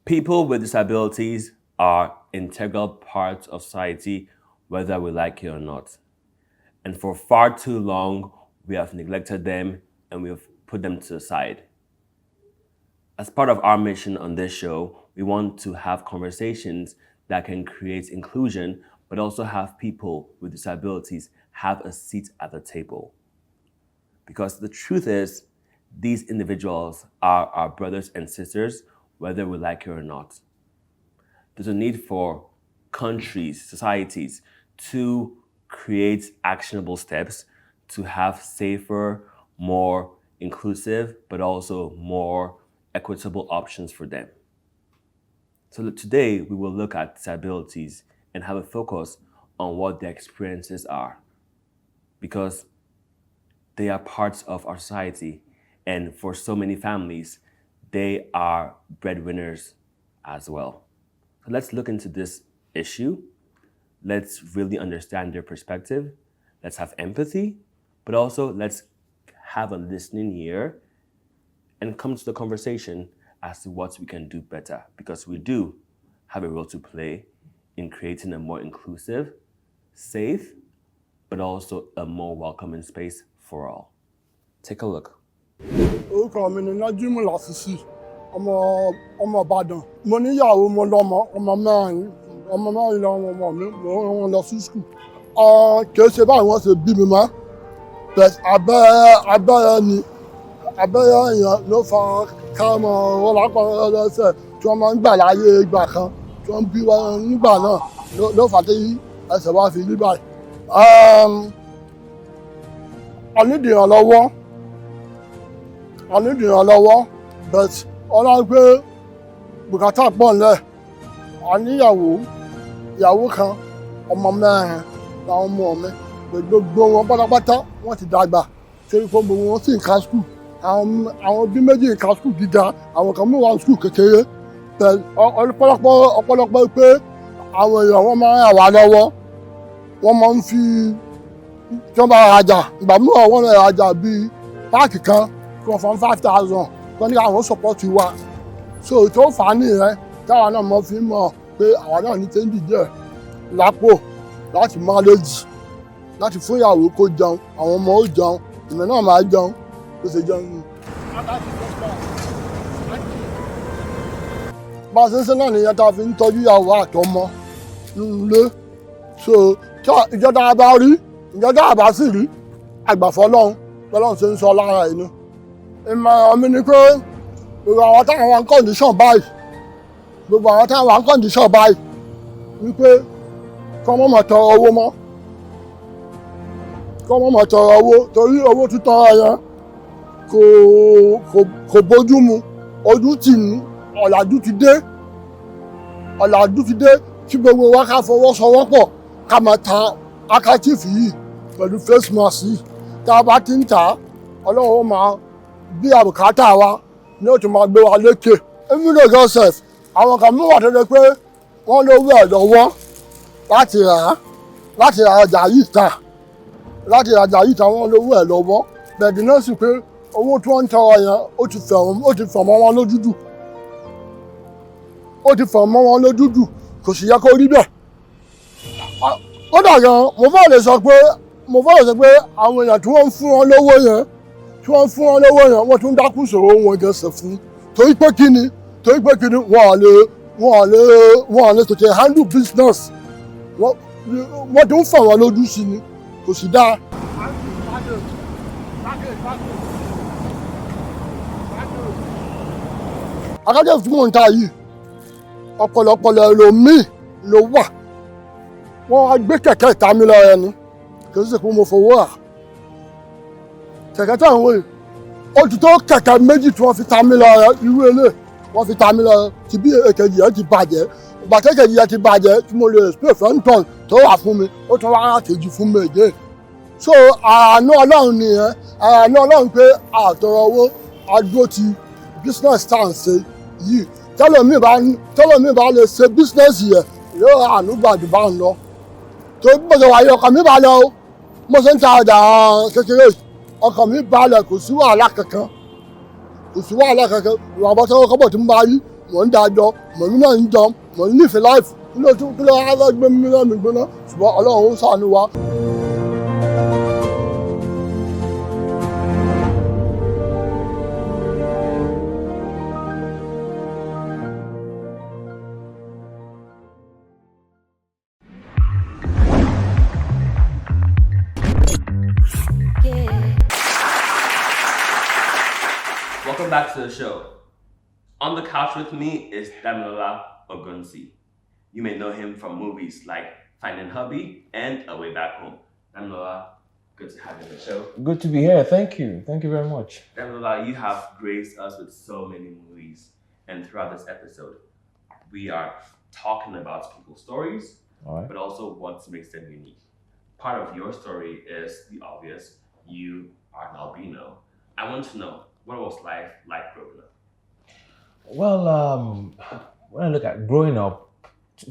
People with disabilities are integral parts of society, whether we like it or not. And for far too long, we have neglected them and we have put them to the side. As part of our mission on this show, we want to have conversations that can create inclusion, but also have people with disabilities have a seat at the table. Because the truth is, these individuals are our brothers and sisters, whether we like it or not. There's a need for countries, societies, to create actionable steps to have safer, more inclusive, but also more equitable options for them. So today, we will look at disabilities and have a focus on what their experiences are, because they are parts of our society, and for so many families, they are breadwinners as well. So let's look into this issue. Let's really understand their perspective. Let's have empathy, but also let's have a listening ear and come to the conversation as to what we can do better, because we do have a role to play in creating a more inclusive, safe, but also a more welcoming space for all. Take a look. Orúkọ mi ni Damilola Ogunsi, ọmọ Ìbàdàn. Mo níyàwó, mo lọ́mọ, ọmọ mẹ́rin lọ́wọ́ ọmọ mi, mo rán wọn lọ sí school. Kì í ṣe báyìí wọ́n ṣe bí mi mọ́, but abẹ́rẹ́ èèyàn ló fa káàmọ́ ọlápá ẹlẹ́sẹ̀ tí wọ́n máa ń gbà láyé ìgbà kan tí wọ́n bí wọn nígbà náà ló fà tí ẹsẹ̀ wá fi rí báyìí. I need ìrànlọ́wọ́, but ọlọ́run pé bùkátà pọ̀ nílẹ̀. A níyàwó kan, ọmọ mẹ́rin làwọn ọmọ mi, gbogbo wọn pátápátá wọ́n ti dàgbà torí pé gbogbo wọn sì ń ka skul. Àwọn bí méjì ń ka skul gíga, àwọn kan mú wọn skul kékeré. Ọ̀pọ̀lọpọ̀ pé àwọn èèyàn wọn máa ń ràn wá lọ́wọ́, wọ́n máa ń fi tí wọ́n bá rajà, ìgbà mìíràn wọ́n lè rajà bíi páàkì kan tí wọ́n fọ́n 5,000 wọ́n ní àwọn support wa. So tó fà á nìyẹn táwa náà mọ̀ fi mọ̀ pé àwa náà ní tẹ́ńdì díẹ̀ lápò láti manage, láti fún ìyàwó kó jẹun, àwọn ọmọ ó jẹun, ìmọ̀ náà máa jẹun bó ṣe jẹun ni. Bá a ṣe ń ṣe náà nìyẹn tá a fi ń tọ́jú ìyàwó àtọmọ nílé. So ìjọba bá rí, ìjọba àbá sì rí, àgbàfọ́ lọ́hùn ṣe ń sọ lára inú. Ìmọ̀ràn mi ni pé gbogbo àwọn táwọn wà ń condition báyìí wípé kọ́ mọ́ mọ̀ tọrọ owó mọ́, torí owó títọrọ yẹn kò bójú mu, ojú tì ní, ọ̀làjú ti dé kí gbogbo wa ká fọwọ́sowọ́pọ̀ ká máa ta akátífì yìí pẹ̀lú face mask yìí. Tá a bá ti ń tà á, Ọlọ́run ó máa bí àbùkátà wa ní ó tún máa gbé wa lékè. Even Joseph, àwọn kan mú wà tó lè pé wọ́n lówó ẹ̀ lọ́wọ́ láti ra ọjà yìí tà, wọ́n lówó ẹ̀ lọ́wọ́. Bẹ̀ẹ̀dì náà sì pé owó tí wọ́n ń tọrọ yẹn ó ti fọ̀ mọ́ wọn lójúdù, kò sì yẹ kó rí bẹ́ẹ̀. Ó dà gan, mo fẹ́ lè sọ pé àwọn èèyàn tí wọ́n ń fún wọn lówó yẹn wọ́n tún dákú sọ̀rọ̀ wọn gẹ̀ẹ́sẹ̀ fún. Torí pé kíni wọ́n lè tètè handle business, wọ́n tún fọ̀ wọn lójú sí ni, kò sì dáa. Akájẹ́ tí mò ń ta yìí, ọ̀pọ̀lọpọ̀ ẹlòmíì ló wà, wọ́n á gbé kẹ̀kẹ́ Damilola ni, kì í ṣe pé mo fowó rà. Kẹ̀kẹ́ táwọn wòye, ó ti tó kẹ̀kẹ́ méjì tí wọ́n fi Damilola irú ilé, wọ́n fi Damilola ti bí èkejì yẹn ti bàjẹ́. Ìgbà kékejì yẹn ti bàjẹ́ tí mo lè spray fẹ́ntọ̀n tó wà fún mi, ó tún wá kejì fún mi again. So àánú Ọlọ́run nìyẹn, àánú Ọlọ́run pé àtọrọ owó adúró ti business tá à ń ṣe yìí. Tẹ́lọ̀mí bá lè ṣe business yẹn yóò àánú gbàdú bá ń lọ. Tó bí mo ṣe wà yìí ọkàn mi balẹ̀ o, mo ṣe ń ta ọjà kékeré ọkàn mi balẹ̀, kò sí wàhálà kankan. Ìwà àbọ̀tán ọkọ̀ bọ̀ tí mo bá rí mò ń dájọ́ mò ń náà ń jọ mò ń nífẹ̀ẹ́ láìfù kí ló wá fẹ́ gbé mi lẹ́nu gbóná ṣùgbọ́n ọlọ́run ó ṣàánú wa. Welcome back to the show. On the couch with me is Damilola Ogunsi. You may know him from movies like Finding Hubby and A Way Back Home. Damilola, good to have you on the show. Good to be here. Thank you. Thank you very much. Damilola, you have graced us with so many movies, and throughout this episode, we are talking about people's stories, but also what makes them unique. Part of your story is the obvious. You are an albino. I want to know, what was life like growing up? Well, when I look at growing up,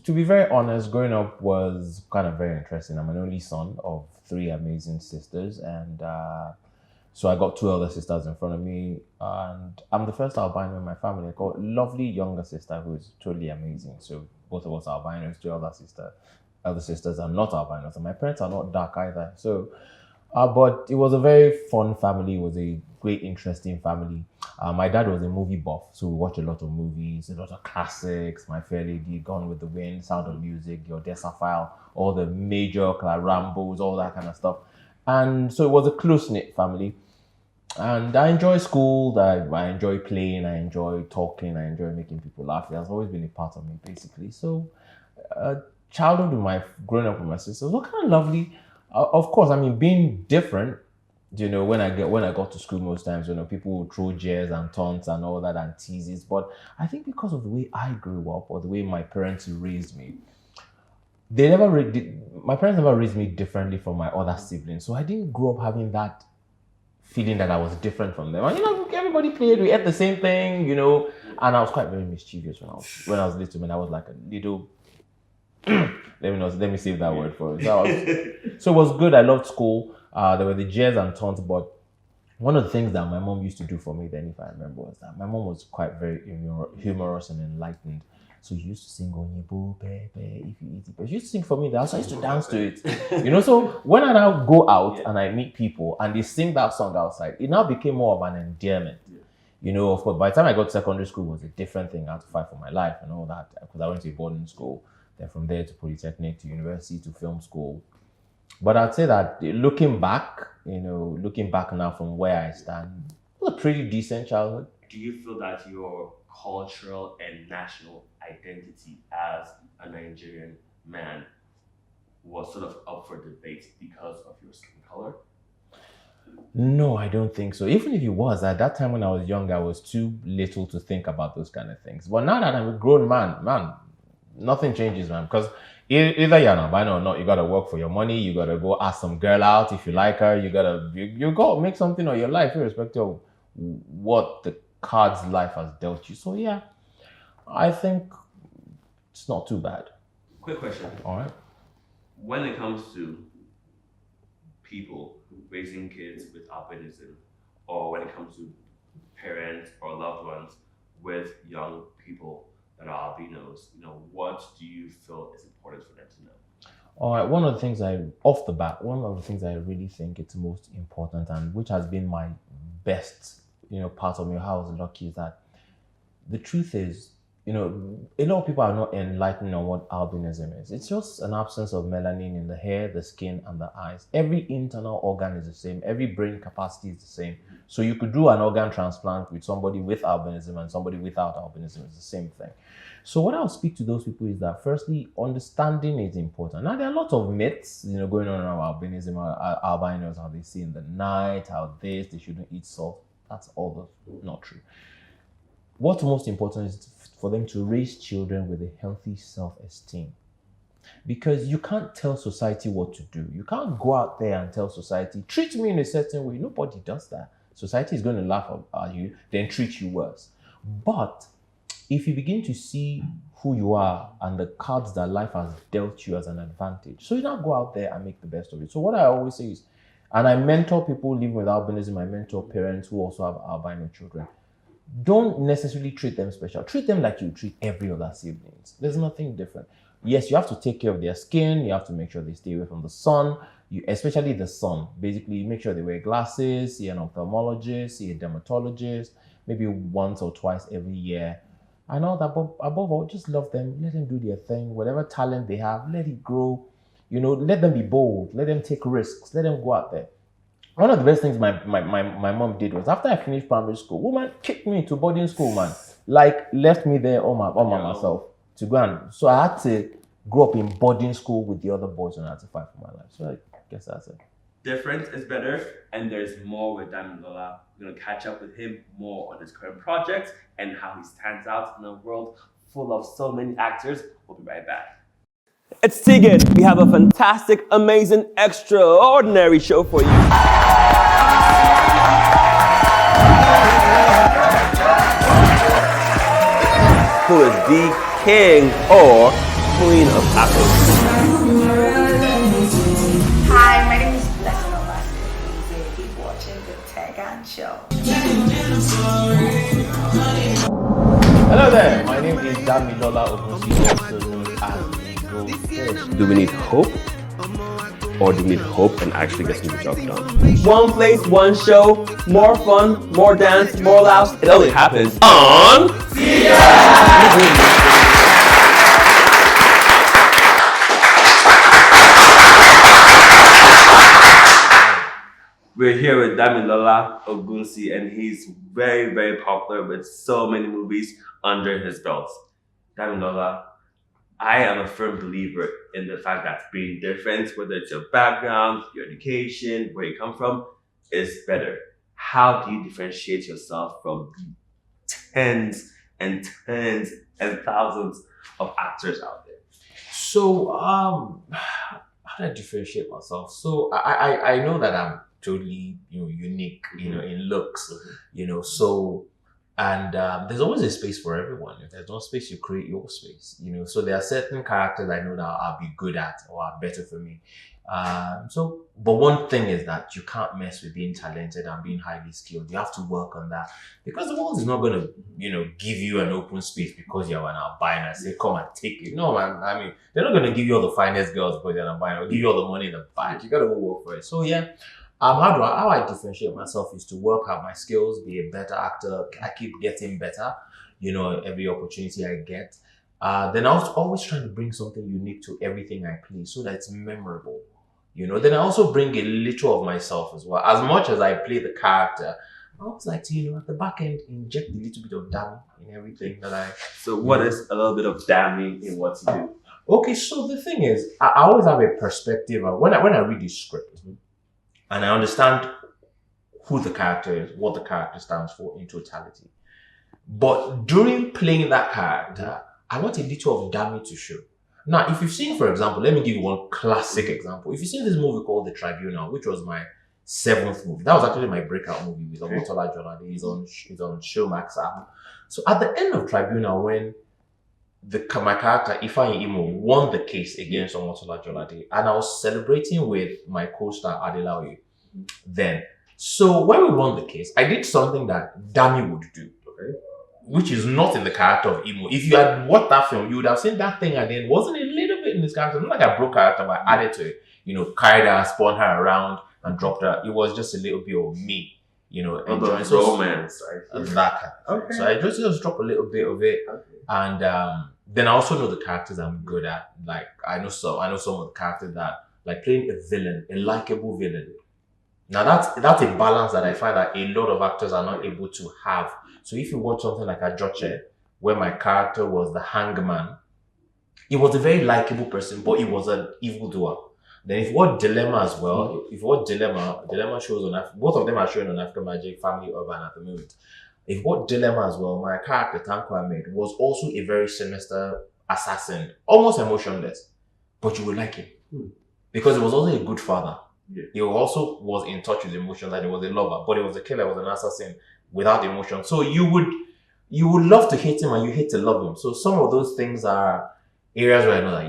to be very honest, growing up was kind of very interesting. I'm an only son of 3 amazing sisters, and so I got 2 elder sisters in front of me, and I'm the first albino in my family. I got a lovely younger sister who is totally amazing. So both of us are albinos. 2 elder sisters are not albinos, and my parents are not dark either. So, but it was a very fun family. It was a great, interesting family. My dad was a movie buff, so we watched a lot of movies, a lot of classics, My Fair Lady, Gone with the Wind, Sound of Music, Your File, all the major like Rambos, all that kind of stuff. And so it was a close-knit family. And I enjoy school, I enjoy playing, I enjoy talking, I enjoy making people laugh. It has always been a part of me, basically. So childhood, growing up with my sisters was kind of lovely. Of course, I mean, being different, you know, when I got to school most times, you know, people would throw jeers and taunts and all that and teases. But I think because of the way I grew up or the way my parents raised me, my parents never raised me differently from my other siblings. So I didn't grow up having that feeling that I was different from them. And, you know, everybody played, we ate the same thing, you know, and I was quite very mischievous when I was little, and I was like a little... let me save that word for it. So it was good. I loved school. There were the jeers and taunts, but one of the things that my mom used to do for me then, if I remember, was that my mom was quite very humorous and enlightened. So she used to sing Onyebo Pepe, if you eat it. But she used to sing for me. I used to dance to it. You know, so when I now go out and I meet people and they sing that song outside, it now became more of an endearment. You know, of course, by the time I got to secondary school, it was a different thing. I had to fight for my life and all that, because I went to a boarding school. Then from there to Polytechnic, to university, to film school. But I'd say that looking back now from where I stand, it was a pretty decent childhood. Do you feel that your cultural and national identity as a Nigerian man was sort of up for debate because of your skin color? No, I don't think so. Even if it was, at that time when I was young, I was too little to think about those kind of things. But now that I'm a grown man, nothing changes, man, because either you're an albino or not, you gotta work for your money, you gotta go ask some girl out if you like her, you gotta make something of your life, irrespective of what the cards life has dealt you. So yeah, I think it's not too bad. Quick question. All right. When it comes to people raising kids with albinism, or when it comes to parents or loved ones with young people that are albinos, you know, what do you feel is important for them to know? All right, one of the things I really think it's most important, and which has been my best, you know, part of me, how I was lucky, is that the truth is, you know, a lot of people are not enlightened on what albinism is. It's just an absence of melanin in the hair, the skin, and the eyes. Every internal organ is the same. Every brain capacity is the same. So you could do an organ transplant with somebody with albinism and somebody without albinism. It's the same thing. So what I'll speak to those people is that, firstly, understanding is important. Now, there are a lot of myths, you know, going on around albinism, albinos, how they see in the night, how they shouldn't eat salt. That's all not true. What's most important is for them to raise children with a healthy self-esteem. Because you can't tell society what to do. You can't go out there and tell society, treat me in a certain way. Nobody does that. Society is going to laugh at you, then treat you worse. But if you begin to see who you are and the cards that life has dealt you as an advantage, so you now go out there and make the best of it. So what I always say is, and I mentor people living with albinism, I mentor parents who also have albino children. don't necessarily treat them special. Treat them like you treat every other siblings. There's nothing different. Yes, you have to take care of their skin. You have to make sure they stay away from the sun. Especially the sun. Basically, make sure they wear glasses, see an ophthalmologist, see a dermatologist, maybe once or twice every year. And all that, but above all, just love them. Let them do their thing. Whatever talent they have, let it grow. Let them be bold. Let them take risks. Let them go out there. One of the best things my mom did was after I finished primary school, woman kicked me into boarding school, man. Like left me there all by myself to go and so I had to grow up in boarding school with the other boys and I had to fight for my life. So I guess that's it. Different is better, and there's more with Damilola. We're gonna catch up with him more on his current project and how he stands out in a world full of so many actors. We'll be right back. It's Tegan. We have a fantastic, amazing, extraordinary show for you. Who is the king or queen of Afro? Hi, my name is Blessing Ogunsi. You will be watching the Tegan show. Hello there, my name is Damilola Ogunsi, also known as the Goldfish. Do we need hope? Or do we need hope and actually getting the job done? One place, one show, more fun, more dance, more laughs. It only happens on We're here with Damilola Ogunsi, and he's very, very popular with so many movies under his belt. Damilola, I am a firm believer in the fact that being different, whether it's your background, your education, where you come from, is better. How do you differentiate yourself from tens and tens and thousands of actors out there? So, how do I differentiate myself? So, I know that I'm totally, unique, in looks, so, and there's always a space for everyone. If there's no space, you create your space, so there are certain characters I know that I'll be good at or are better for me. But one thing is that you can't mess with being talented and being highly skilled. You have to work on that because the world is not going to, give you an open space because you're an albino and say, come and take it. No, man. I mean, they're not going to give you all the finest girls because you're an albino or give you all the money in the bank. You got to go work for it. So, yeah. How I differentiate myself is to work out my skills, be a better actor. I keep getting better, every opportunity I get. Then I was always trying to bring something unique to everything I play so that it's memorable. Then I also bring a little of myself as well. As much as I play the character, I always like to, at the back end, inject a little bit of Dami in everything that I... So what is a little bit of Dami in what you do? Okay, so the thing is, I always have a perspective. When I read the script, and I understand who the character is, what the character stands for in totality. But during playing that character, I want a little of Dami to show. Now, if you've seen, for example, let me give you one classic example. If you've seen this movie called The Tribunal, which was my 7th movie, that was actually my breakout movie with Omotola Jolade. It's on Showmax app. So at the end of Tribunal, when my character Ifeanyi Imo won the case against Omotola Jolade, and I was celebrating with my co-star Adelaoye then. So when we won the case, I did something that Dami would do, which is not in the character of Imo. If you had watched that film, you would have seen that thing and then wasn't a little bit in this character. Not like I broke character, but I added to it. Carried her, spun her around, and dropped her. It was just a little bit of me, enjoying romance. That kind of thing. So I just drop a little bit of it, and then I also know the characters I'm good at. Like I know some of the characters that, like playing a villain, a likable villain. Now that's a balance that I find that a lot of actors are not able to have. So if you watch something like Ajoche, where my character was the hangman, he was a very likable person, but he was an evildoer. Then if you watch Dilemma as well, Dilemma shows on both of them are showing on African Magic, Family Urban at the moment. If you watch Dilemma as well, my character Tanko Ahmed was also a very sinister assassin, almost emotionless, but you would like him because he was also a good father. Yeah. He also was in touch with emotions and he was a lover, but he was a killer, he was an assassin without emotion. So you would love to hate him and you hate to love him. So some of those things are areas where I know that,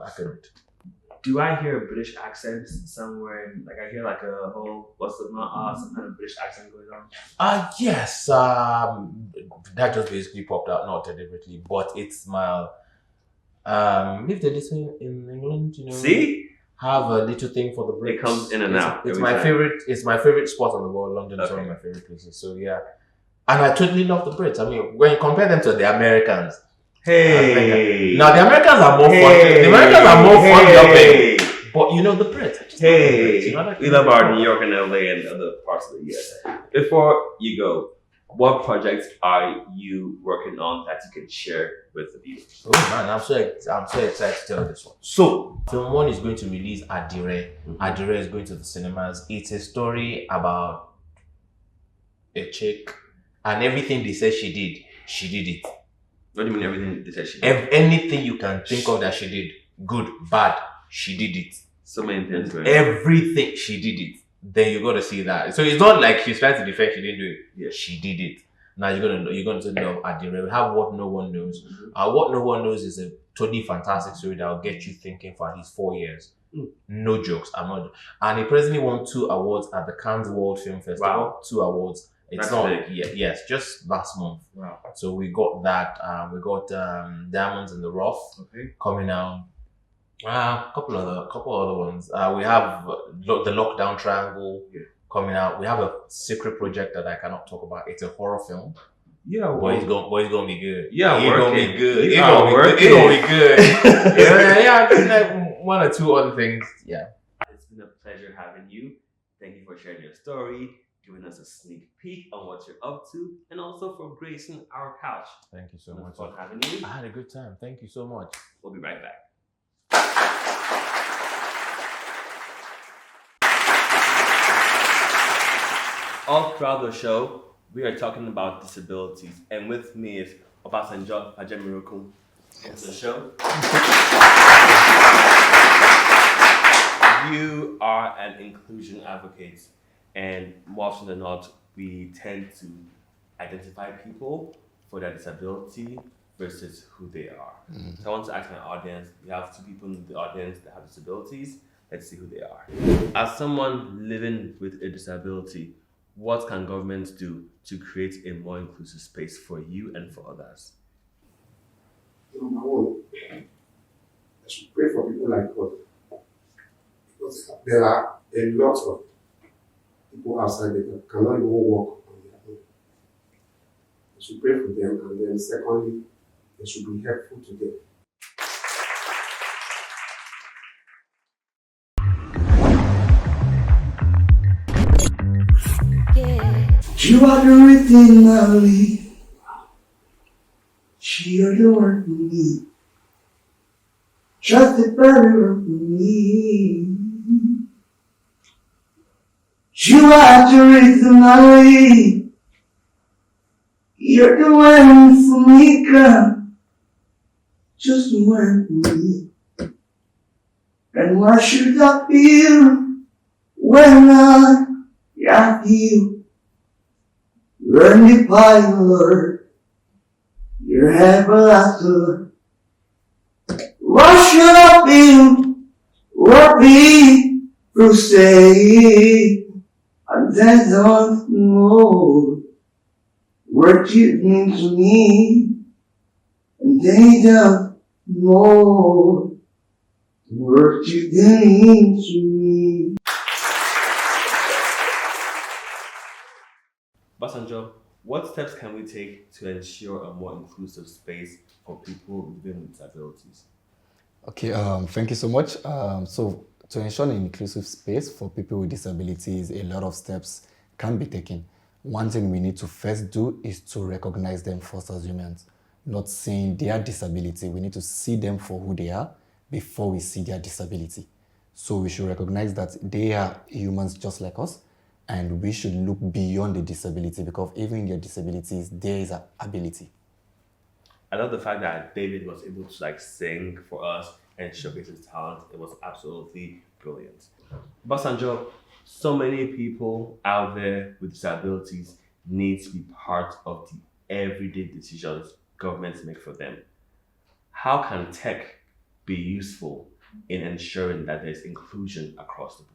I could. Do I hear a British accent somewhere? Like I hear like a whole some kind of British accent going on? Yes. That just basically popped out, not deliberately, but it's my if they listen in England, See? have a little thing for the Brits. It comes in and out. It's my favorite. It's my favorite spot on the world. London is one of my favorite places. So yeah, and I totally love the Brits. I mean, when you compare them to the Americans, now the Americans are more fun. The Americans are more fun loving. But the Brits. We love our New York and LA and other parts of the US. Before you go, what projects are you working on that you can share with the viewers? Oh man, I'm so excited to tell this one. So, film one is going to release Adire. Adire is going to the cinemas. It's a story about a chick, and everything they said she did it. What do you mean everything they said she did? Anything you can think of that she did, good, bad, she did it. So many things. Everything she did it. Then you got to see that. So it's not like she's trying to defend she didn't do it. Yeah, she did it. Now you're going to know Adire. We have What No One Knows. What No One Knows is a totally fantastic story that will get you thinking for at least 4 years. No jokes. I'm not. And he presently won 2 awards at the Cannes World Film Festival. Wow. 2 awards. It's not yes, just last month. Wow. So we got that. We got Diamonds in the Rough coming out. A couple other ones. We have the Lockdown Triangle coming out. We have a secret project that I cannot talk about. It's a horror film. Yeah, boy, it's gonna be good. Yeah, it's gonna be good. It's gonna be good. yeah, like 1 or 2 other things. Yeah. It's been a pleasure having you. Thank you for sharing your story, giving us a sneak peek on what you're up to, and also for gracing our couch. Thank you so much for having you. I had a good time. Thank you so much. We'll be right back. All throughout the show, we are talking about disabilities, and with me is Obasanjo Ajemiroku. Yes. The show. You are an inclusion advocate, and more often than not, we tend to identify people for their disability versus who they are. So I want to ask my audience, we have 2 people in the audience that have disabilities. Let's see who they are. As someone living with a disability, what can government do to create a more inclusive space for you and for others? Number 1, I should pray for people like God. Because there are a lot of people outside that cannot even walk on their own. I should pray for them, and then secondly, they should be helpful to them. You are the reason I live. You're the one for me. Just the better for me. You are the reason I live. You're the one for me, girl. Just the one for me. And why should I feel when I have you? You're the pilot, you're everlasting. What should I feel or be frustrated? I just don't know what you mean to me, and they don't know what you mean to me. Basanjo, what steps can we take to ensure a more inclusive space for people living with disabilities? Okay, thank you so much. So to ensure an inclusive space for people with disabilities, a lot of steps can be taken. One thing we need to first do is to recognize them first as humans, not seeing their disability. We need to see them for who they are before we see their disability. So we should recognize that they are humans just like us, and we should look beyond the disability, because even in their disabilities, there is an ability. I love the fact that David was able to sing for us and showcase his talent. It was absolutely brilliant. Basanjo, so many people out there with disabilities need to be part of the everyday decisions governments make for them. How can tech be useful in ensuring that there's inclusion across the board?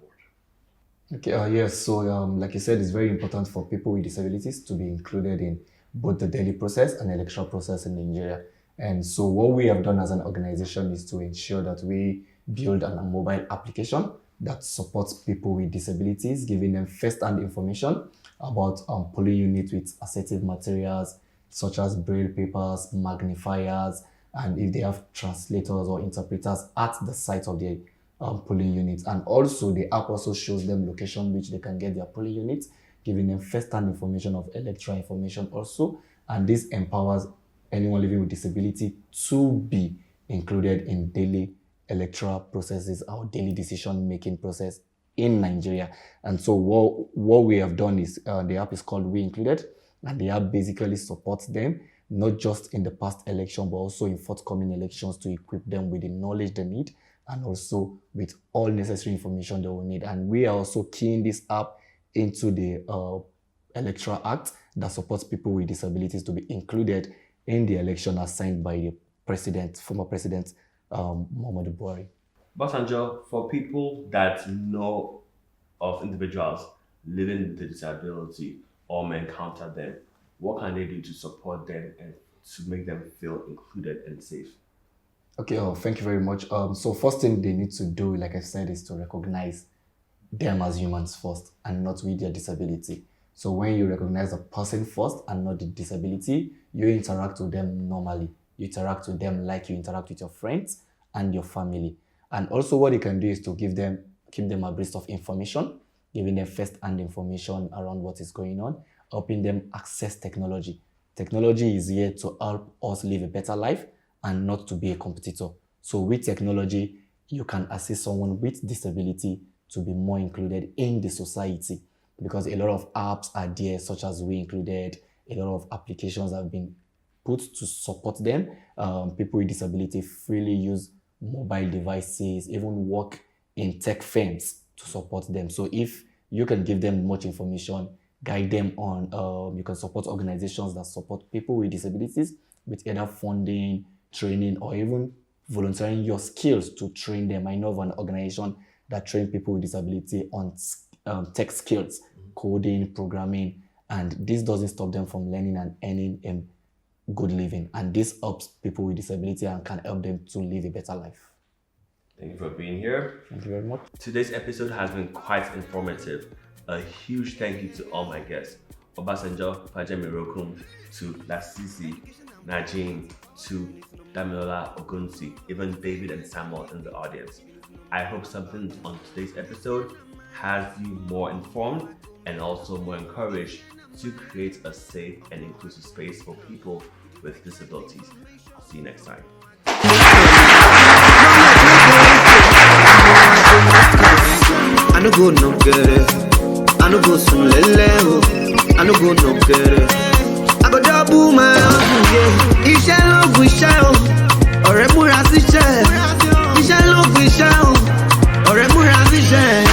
Okay, yes. So, like you said, it's very important for people with disabilities to be included in both the daily process and electoral process in Nigeria. And so, what we have done as an organization is to ensure that we build a mobile application that supports people with disabilities, giving them first-hand information about polling units with assertive materials such as braille papers, magnifiers, and if they have translators or interpreters at the site of their polling units. And also the app also shows them location which they can get their polling units, giving them first-hand information of electoral information also. And this empowers anyone living with disability to be included in daily electoral processes or daily decision-making process in Nigeria. And so what we have done is the app is called We Included, and the app basically supports them not just in the past election but also in forthcoming elections to equip them with the knowledge they need and also with all necessary information they will need. And we are also keying this app into the Electoral Act that supports people with disabilities to be included in the election as signed by the former president Muhammadu Buhari. Basanjo, for people that know of individuals living with a disability or may encounter them, what can they do to support them and to make them feel included and safe? Okay, thank you very much. So first thing they need to do, like I said, is to recognize them as humans first and not with their disability. So when you recognize a person first and not the disability, you interact with them normally. You interact with them like you interact with your friends and your family. And also what you can do is to keep them abreast of information, giving them first-hand information around what is going on, helping them access technology. Technology is here to help us live a better life and not to be a competitor. So with technology, you can assist someone with disability to be more included in the society, because a lot of apps are there, such as We Included. A lot of applications have been put to support them. People with disability freely use mobile devices, even work in tech firms to support them. So if you can give them much information, guide them on, you can support organizations that support people with disabilities with either funding, training, or even volunteering your skills to train them. I know of an organization that trains people with disability on tech skills, coding, programming, and this doesn't stop them from learning and earning a good living. And this helps people with disability and can help them to live a better life. Thank you for being here. Thank you very much. Today's episode has been quite informative. A huge thank you to all my guests, Obasanjo Pajemirokum, to Lasisi, Najim, to Damilola Ogunsi, even David and Samuel in the audience. I hope something on today's episode has you more informed and also more encouraged to create a safe and inclusive space for people with disabilities. See you next time. I no go no get it. I no go soon lele. I no go no get it. I go double my own, yeah. Iṣẹ́ ló fún iṣẹ́ o. Ọ̀rẹ́ múra síṣẹ́. Iṣẹ́ ló fún iṣẹ́ o. Ọ̀rẹ́ múra síṣẹ́.